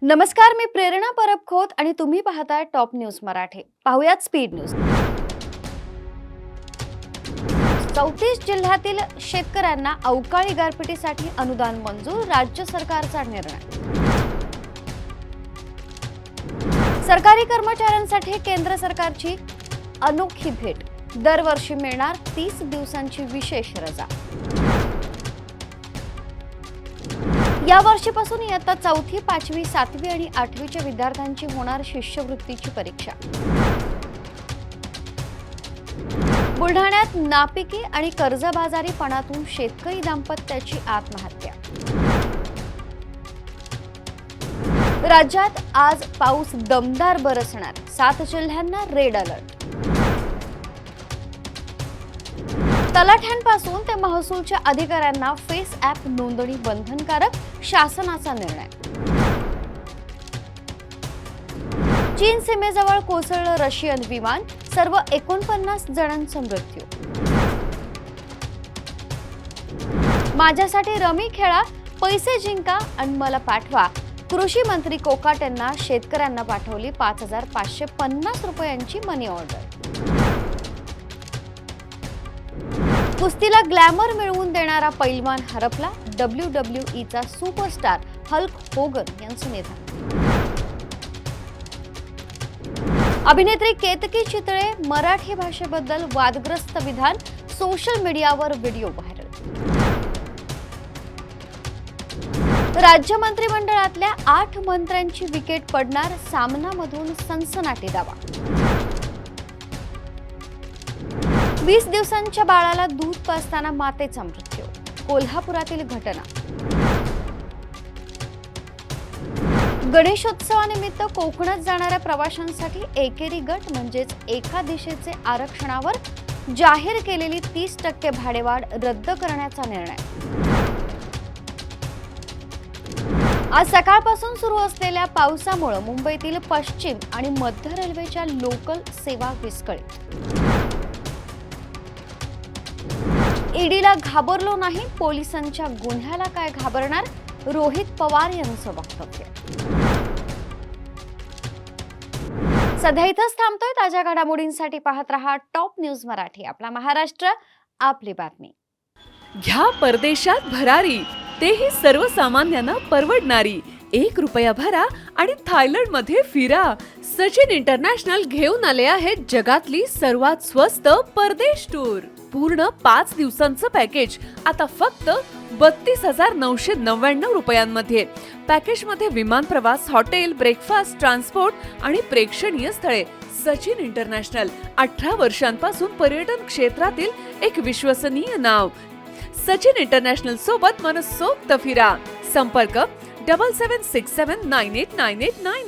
नमस्कार, मी प्रेरणा परबखोत आणि तुम्ही पाहताय टॉप न्यूज मराठी. पाहुयात स्पीड न्यूज. 34 जिल्ह्यातील शेतकऱ्यांना अवकाळी गारपिटीसाठी अनुदान मंजूर, राज्य सरकारचा निर्णय. सरकारी कर्मचाऱ्यांसाठी केंद्र सरकारची अनोखी भेट, दरवर्षी मिळणार 30 दिवसांची विशेष रजा. या वर्षीपासून इयत्ता 4थी, 5वी, 7वी आणि 8वीच्या विद्यार्थ्यांची होणार शिष्यवृत्तीची परीक्षा. बुलढाण्यात नापिकी आणि कर्जबाजारीपणातून शेतकरी दाम्पत्याची आत्महत्या. राज्यात आज पाऊस दमदार बरसणार, 7 जिल्ह्यांना रेड अलर्ट. तलाठ्यांपासून ते महसूलच्या अधिकाऱ्यांना फेस ॲप नोंदणी बंधनकारक, शासनाचा निर्णय. चीन सीमेजवळ कोसळलं रशियन विमान, सर्व 49 जणांचा मृत्यू. माझ्यासाठी रमी खेळा, पैसे जिंका आणि मला पाठवा. कृषी मंत्री कोकाट यांना शेतकऱ्यांना पाठवली 5,550 रुपयांची मनी ऑर्डर. कुस्तीला ग्लॅमर मिळवून देणारा पैलवान हरपला, WWEचा सुपरस्टार हल्क होगन यांचं निधन. अभिनेत्री केतकी चितळे मराठी भाषेबद्दल वादग्रस्त विधान, सोशल मीडियावर व्हिडिओ व्हायरल. राज्य मंत्रिमंडळातल्या 8 मंत्र्यांची विकेट पडणार, सामनामधून सनसनाटी दावा. 20 दिवसांच्या बाळाला दूध पाजताना मातेचा मृत्यू, कोल्हापुरातील घटना. गणेशोत्सवानिमित्त कोकणात जाणाऱ्या प्रवाशांसाठी एकेरी गट म्हणजेच एका दिशेचे आरक्षणावर जाहीर केलेली 30% भाडेवाढ रद्द करण्याचा निर्णय. आज सकाळपासून सुरू असलेल्या पावसामुळे मुंबईतील पश्चिम आणि मध्य रेल्वेच्या लोकल सेवा विस्कळीत. ईडीला घाबरलो नाही, पोलिसांच्या गुन्ह्याला काय घाबरणार, रोहित पवार यांचं वक्तव्य. सध्या इथंच थांबतोय. ताज्या घडामोडींसाठी पाहत रहा टॉप न्यूज मराठी. आपला महाराष्ट्र, आपली बातमी. घ्या परदेशात भरारी, तेही सर्वसामान्यांना परवडणारी. 1 रुपया भरा आणि थायलंडमध्ये फिरा. सचिन इंटरनॅशनल घेऊन आले आहेत जगातली सर्वात स्वस्त परदेश टूर. पूर्ण 5 दिवसांचं पॅकेज आता फक्त 32,999 रुपयांमध्ये. पॅकेजमध्ये विमान प्रवास, हॉटेल, ब्रेकफास्ट, ट्रान्सपोर्ट आणि प्रेक्षणीय स्थळे. सचिन इंटरनॅशनल 18 वर्षांपासून पर्यटन क्षेत्रातील एक विश्वसनीय नाव. सचिन इंटरनॅशनल सोबत मनसोक्त फिरा. संपर्क 7767989898.